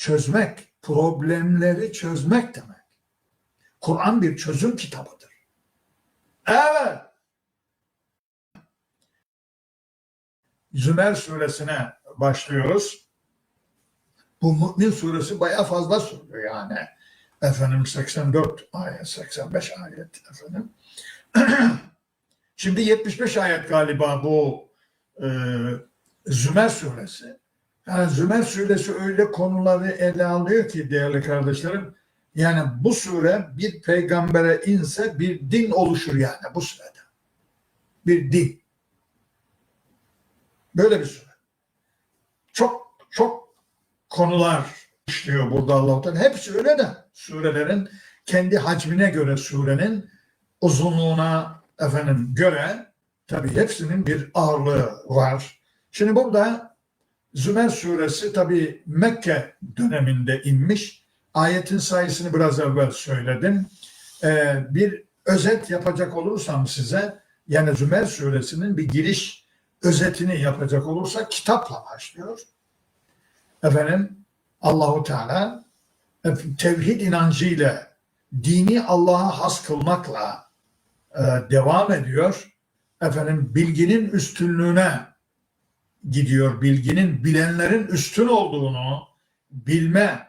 çözmek, problemleri çözmek demek. Kur'an bir çözüm kitabıdır. Evet. Zümer suresine başlıyoruz. Bu Mü'min suresi bayağı fazla sürüyor yani. Efendim 84 ayet, 85 ayet efendim. Şimdi 75 ayet galiba bu Zümer suresi. Yani Zümer suresi öyle konuları ele alıyor ki değerli kardeşlerim. Yani bu sure bir peygambere inse bir din oluşur yani bu surede. Bir din. Böyle bir sure. Çok çok konular işliyor burada Allah-u Teala. Hepsi öyle de surelerin kendi hacmine göre surenin uzunluğuna göre tabii hepsinin bir ağırlığı var. Şimdi burada Zümer suresi tabii Mekke döneminde inmiş. Ayetin sayısını biraz evvel söyledim. Bir özet yapacak olursam size, yani Zümer suresinin bir giriş özetini yapacak olursak kitapla başlıyor. Allahu Teala tevhid inancıyla, dini Allah'a has kılmakla devam ediyor. Bilginin üstünlüğüne gidiyor. Bilginin, bilenlerin üstün olduğunu bilme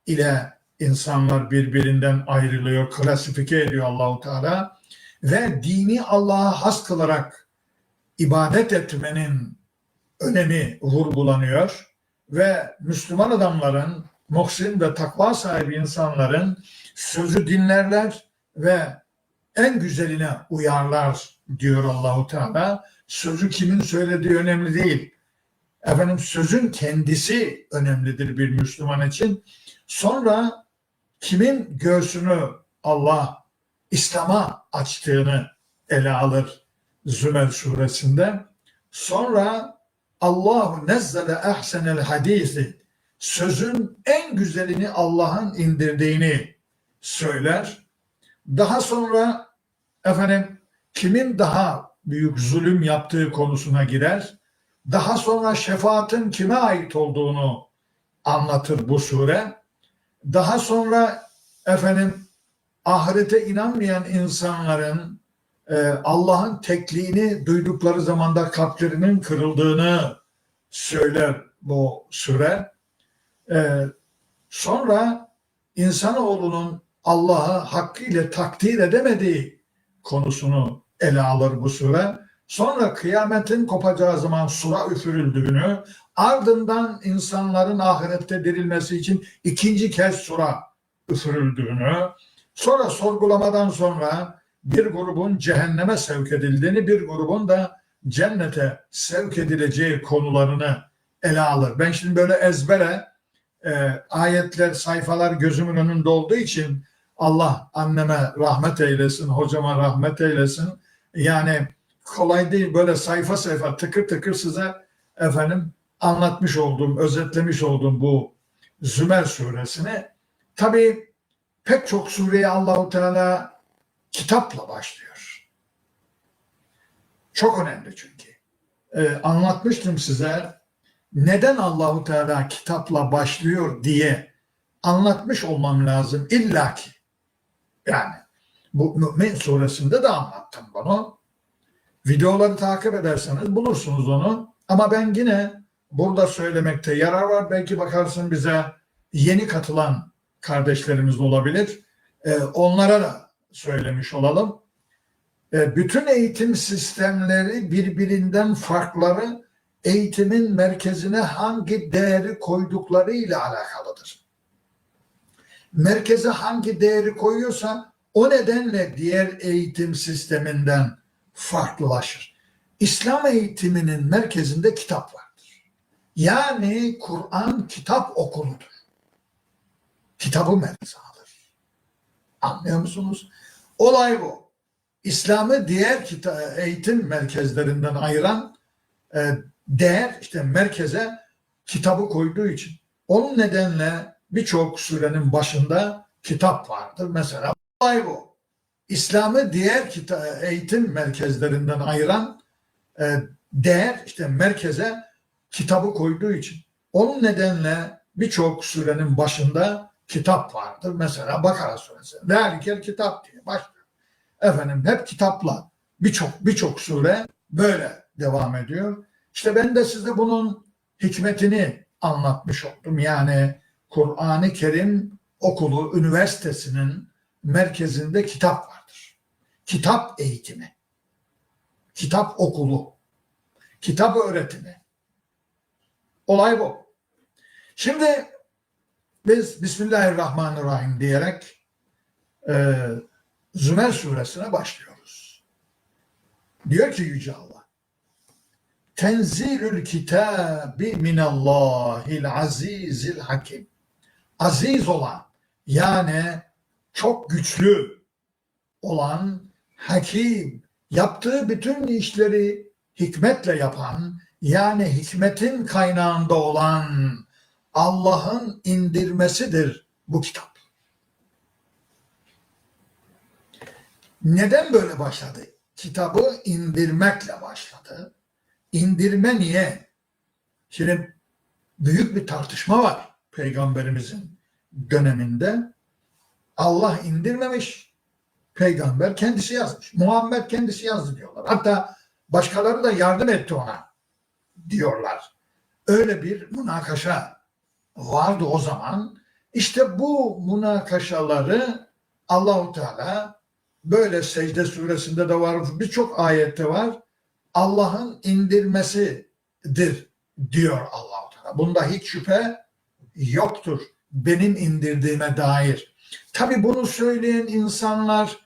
ile insanlar birbirinden ayrılıyor, klasifike ediyor Allahu Teala ve dini Allah'a has kılarak ibadet etmenin önemi vurgulanıyor ve Müslüman adamların, muhsin ve takva sahibi insanların sözü dinlerler ve en güzeline uyarlar diyor Allahu Teala. Sözü kimin söylediği önemli değil. Sözün kendisi önemlidir bir Müslüman için. Sonra kimin göğsünü Allah İslam'a açtığını ele alır Zümer suresinde. Sonra Allahu nezzele ahsenel hadisi, sözün en güzelini Allah'ın indirdiğini söyler. Daha sonra kimin daha büyük zulüm yaptığı konusuna girer. Daha sonra şefaatin kime ait olduğunu anlatır bu sure. Daha sonra ahirete inanmayan insanların Allah'ın tekliğini duydukları zamanda kalplerinin kırıldığını söyler bu sure. Sonra insanoğlunun Allah'ı hakkıyla takdir edemediği konusunu ele alır bu sure. Sonra kıyametin kopacağı zaman sura üfürüldüğünü, ardından insanların ahirette dirilmesi için ikinci kez sura üfürüldüğünü, sonra sorgulamadan sonra bir grubun cehenneme sevk edildiğini, bir grubun da cennete sevk edileceği konularını ele alır. Ben şimdi böyle ezbere ayetler, sayfalar gözümün önünde olduğu için Allah anneme rahmet eylesin, hocama rahmet eylesin. Yani kolay değil, böyle sayfa sayfa tıkır tıkır size anlatmış olduğum, özetlemiş olduğum bu Zümer suresini. Tabii pek çok sureye Allahu Teala kitapla başlıyor. Çok önemli çünkü. Anlatmıştım size neden Allahu Teala kitapla başlıyor diye anlatmış olmam lazım illaki. Yani bu Mü'min suresinde de anlattım bunu. Videoları takip ederseniz bulursunuz onu. Ama ben yine burada söylemekte yarar var. Belki bakarsın bize yeni katılan kardeşlerimiz olabilir. Onlara da söylemiş olalım. Bütün eğitim sistemleri birbirinden farkları eğitimin merkezine hangi değeri koydukları ile alakalıdır. Merkeze hangi değeri koyuyorsa o nedenle diğer eğitim sisteminden farklılaşır. İslam eğitiminin merkezinde kitap vardır. Yani Kur'an kitap okuludur. Kitabı merkeze alır. Anlıyor musunuz? Olay bu. İslam'ı diğer eğitim merkezlerinden ayıran değer merkeze kitabı koyduğu için. Onun nedenle birçok surenin başında kitap vardır. Mesela olay bu. İslam'ı diğer eğitim merkezlerinden ayıran değer merkeze kitabı koyduğu için. Onun nedenle birçok surenin başında kitap vardır. Mesela Bakara suresi. Zâlikel kitap diye başlıyor. Efendim hep kitapla birçok sure böyle devam ediyor. İşte ben de size bunun hikmetini anlatmış oldum. Yani Kur'an-ı Kerim okulu, üniversitesinin merkezinde kitap vardır. Kitap eğitimi, kitap okulu, kitap öğretimi. Olay bu. Şimdi biz Bismillahirrahmanirrahim diyerek Zümer suresine başlıyoruz. Diyor ki Yüce Allah, Tenzilül kitabi minallahil azizil hakim. Aziz olan, yani çok güçlü olan, hakim, yaptığı bütün işleri hikmetle yapan, yani hikmetin kaynağında olan Allah'ın indirmesidir bu kitap. Neden böyle başladı? Kitabı indirmekle başladı. İndirme niye? Şimdi büyük bir tartışma var Peygamberimizin döneminde. Allah indirmemiş, Peygamber kendisi yazmış. Muhammed kendisi yazdı diyorlar. Hatta başkaları da yardım etti ona diyorlar. Öyle bir münakaşa vardı o zaman. İşte bu münakaşaları Allahu Teala böyle Secde suresinde de var, birçok ayette var. Allah'ın indirmesidir diyor Allah-u Teala. Bunda hiç şüphe yoktur benim indirdiğime dair. Tabi bunu söyleyen insanlar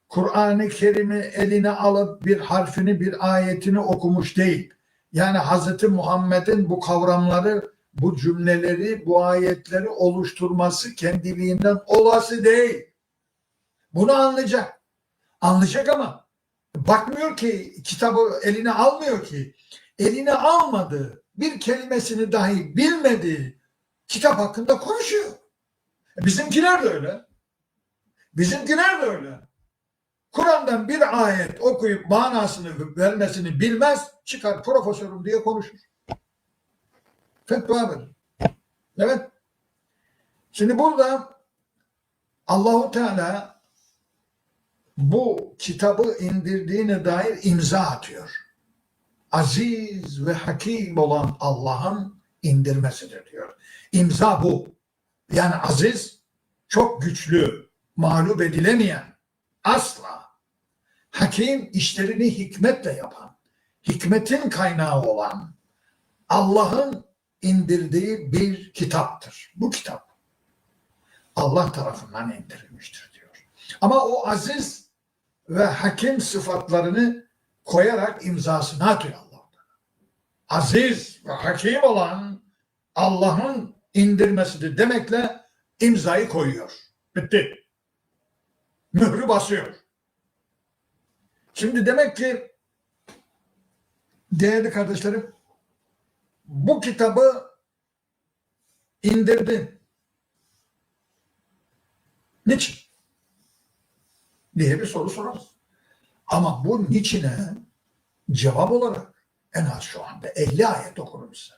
Kur'an-ı Kerim'i eline alıp bir harfini, bir ayetini okumuş değil. Yani Hz. Muhammed'in bu kavramları, bu cümleleri, bu ayetleri oluşturması kendiliğinden olası değil. Bunu anlayacak. Anlayacak ama bakmıyor ki, kitabı eline almıyor ki. Eline almadığı, bir kelimesini dahi bilmediği kitap hakkında konuşuyor. Bizimkiler de öyle. Bizimkiler de öyle. Kur'an'dan bir ayet okuyup manasını vermesini bilmez, çıkar profesörüm diye konuşur. Fetva verir. Evet. Şimdi burada Allahu Teala bu kitabı indirdiğine dair imza atıyor. Aziz ve hakim olan Allah'ın indirmesidir diyor. İmza bu. Yani aziz, çok güçlü, mağlup edilemeyen, asla. Hakim, işlerini hikmetle yapan, hikmetin kaynağı olan Allah'ın indirdiği bir kitaptır. Bu kitap Allah tarafından indirilmiştir diyor. Ama o aziz ve hakim sıfatlarını koyarak imzasını atıyor Allah. Aziz ve hakim olan Allah'ın indirmesidir demekle imzayı koyuyor. Bitti. Mührü basıyor. Şimdi demek ki değerli kardeşlerim, bu kitabı indirdi. Niçin? Diye bir soru sorarız. Ama bu niçine cevap olarak en az şu anda 50 ayet okurum size.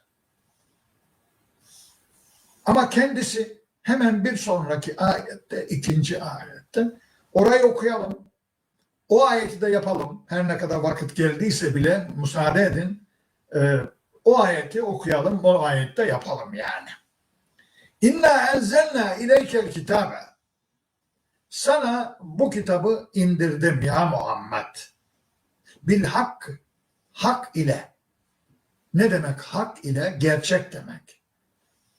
Ama kendisi hemen bir sonraki ayette, ikinci ayette, orayı okuyalım. O ayeti de yapalım. Her ne kadar vakit geldiyse bile müsaade edin. O ayeti okuyalım, o ayette yapalım yani. İnna enzelna ileykel kitabe. Sana bu kitabı indirdim ya Muhammed. Bil hak, hak ile. Ne demek hak ile? Gerçek demek.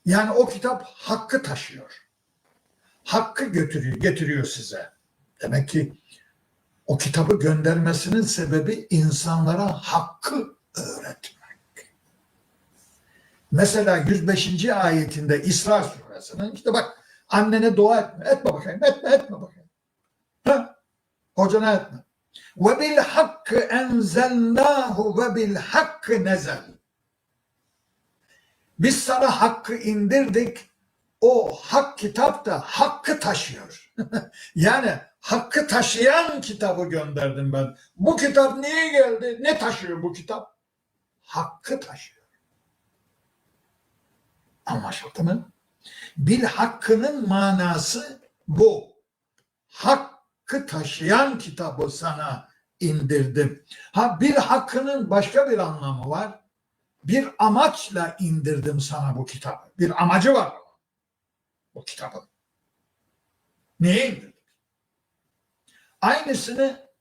Yani o kitap hakkı taşıyor. Hakkı getiriyor size. Demek ki o kitabı göndermesinin sebebi insanlara hakkı öğretmek. Mesela 105. ayetinde İsra suresinin, işte bak, annene dua etme. Etme bakayım. Etme bakayım. Ha? Hocana etme. Ve bil hakkı enzelnahu ve bil hakkı nezel. Biz sana hakkı indirdik. O hak kitap da hakkı taşıyor. Yani hakkı taşıyan kitabı gönderdim ben. Bu kitap niye geldi? Ne taşıyor bu kitap? Hakkı taşıyor. Anlaşıldı mı? Bil hakkının manası bu. Hakkı taşıyan kitabı sana indirdim. Ha, bir hakkının başka bir anlamı var. Bir amaçla indirdim sana bu kitabı. Bir amacı var bu kitabın. Niye indirdim? Aynısını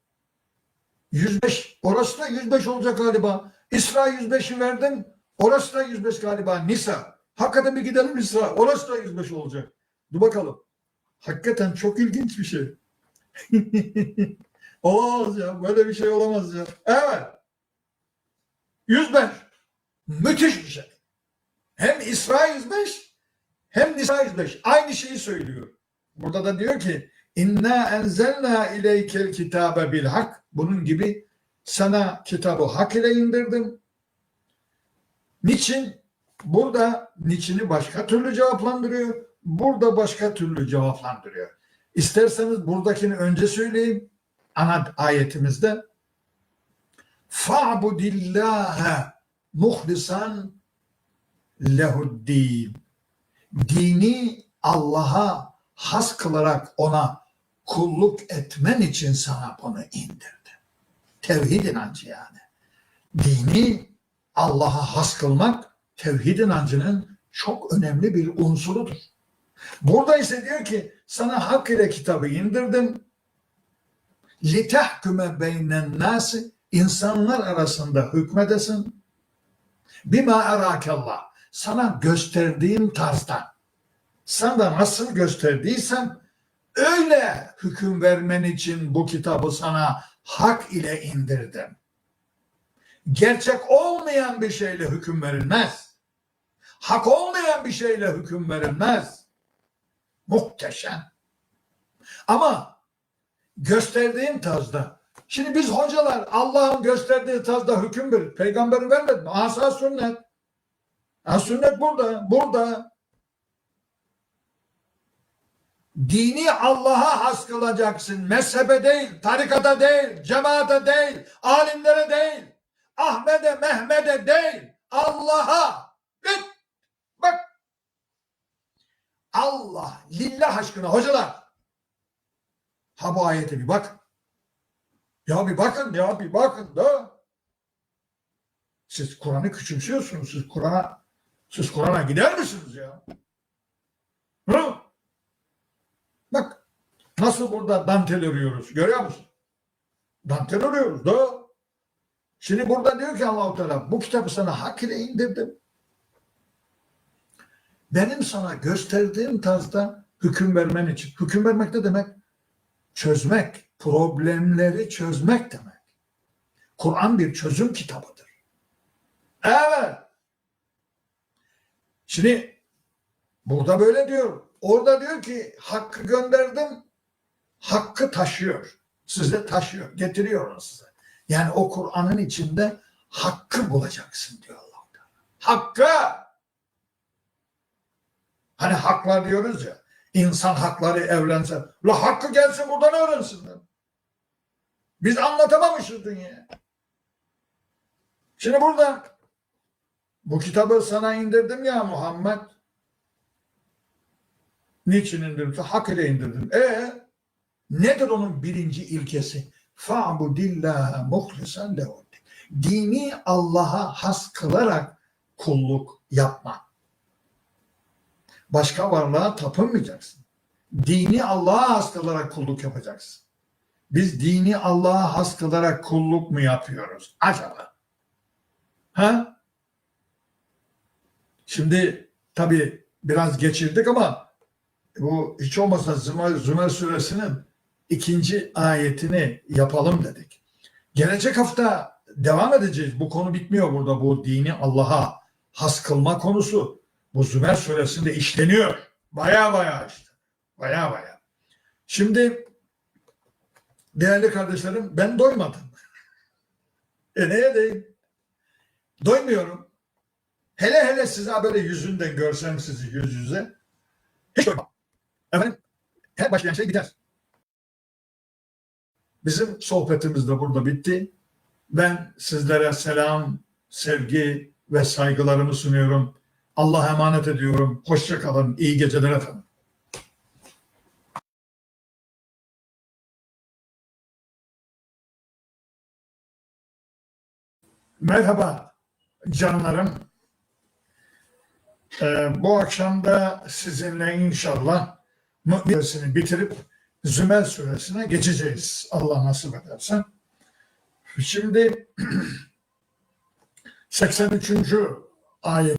105, orası da 105 olacak galiba. İsra 105'i verdim, orası da 105 galiba. Nisa. Hakikaten bir gidelim İsra, orası da 105 olacak. Dur bakalım. Hakikaten çok ilginç bir şey. Olamaz ya, böyle bir şey olamaz ya. Evet. 105. Müthiş bir şey. Hem İsra 105 hem Nisa 105. Aynı şeyi söylüyor. Burada da diyor ki İnna enzelna ileykel kitabe bil hak. Bunun gibi sana kitabı hak ile indirdim. Niçin? Burada niçini başka türlü cevaplandırıyor. Burada başka türlü cevaplandırıyor. İsterseniz buradakini önce söyleyeyim. Ana ayetimizde fa'budillâhe muhlisan lehuddin. Dini Allah'a has kılarak ona kulluk etmen için sana bunu indirdi. Tevhid inancı yani. Dini Allah'a has kılmak tevhid inancının çok önemli bir unsurudur. Burada ise diyor ki sana hak ile kitabı indirdim. لِتَحْكُمَ بَيْنَ النَّاسِ insanlar arasında hükmedesin. بِمَا اَرَاكَ اللّٰهِ sana gösterdiğim tarzda. Sana nasıl gösterdiysem öyle hüküm vermen için bu kitabı sana hak ile indirdim. Gerçek olmayan bir şeyle hüküm verilmez. Hak olmayan bir şeyle hüküm verilmez. Muhteşem. Ama gösterdiğim tarzda. Şimdi biz hocalar Allah'ın gösterdiği tarzda hüküm verir. Peygamberi vermedi mi? Asa sünnet. Sünnet burada. Burada. Dini Allah'a has kılacaksın. Mezhebe değil, tarikata değil, cemaate değil, alimlere değil, Ahmet'e, Mehmet'e değil, Allah'a. Bak. Allah, lillah aşkına hocalar. Ha bu ayete bir bak. Ya bir bakın da. Siz Kur'an'ı küçümsüyorsunuz. Siz Kur'an'a gider misiniz ya? Hı? Bak nasıl burada dantel örüyoruz. Görüyor musun? Dantel örüyoruz da. Şimdi burada diyor ki Allah-u Teala bu kitabı sana hak ile indirdim. Benim sana gösterdiğim tarzda hüküm vermen için. Hüküm vermek ne demek? Çözmek, problemleri çözmek demek. Kur'an bir çözüm kitabıdır. Evet. Şimdi burada böyle diyor. Orada diyor ki hakkı gönderdim, hakkı taşıyor. Size taşıyor, getiriyor size. Yani o Kur'an'ın içinde hakkı bulacaksın diyor Allah. Hakkı. Hani haklar diyoruz ya. İnsan hakları evlense. La hakkı gelsin buradan öğrensinler. Biz anlatamamışız dünyaya. Şimdi burada bu kitabı sana indirdim ya Muhammed. Niçin indirdim? Hak ile indirdim. Nedir onun birinci ilkesi? Fa'budillâhe muhlisen lehu. Dini Allah'a has kılarak kulluk yapma. Başka varlığa tapınmayacaksın. Dini Allah'a has kılarak kulluk yapacaksın. Biz dini Allah'a has kılarak kulluk mu yapıyoruz acaba? Ha? Şimdi tabii biraz geçirdik ama bu hiç olmazsa Zümer suresinin 2. ayetini yapalım dedik. Gelecek hafta devam edeceğiz. Bu konu bitmiyor burada. Bu dini Allah'a has kılma konusu bu Zümer suresinde işleniyor. Baya işte. Baya. Şimdi değerli kardeşlerim ben doymadım. Neye değil? Doymuyorum. Hele size böyle yüzünden görsem sizi yüz yüze. Hiç doymam. Efendim her başlayan şey biter. Bizim sohbetimiz de burada bitti. Ben sizlere selam, sevgi ve saygılarımı sunuyorum. Allah'a emanet ediyorum. Hoşça kalın. İyi geceler efendim. Merhaba canlarım. Bu akşam da sizinle inşallah Mü'min suresini bitirip Zümer suresine geçeceğiz. Allah nasip ederse. Şimdi 83. ayet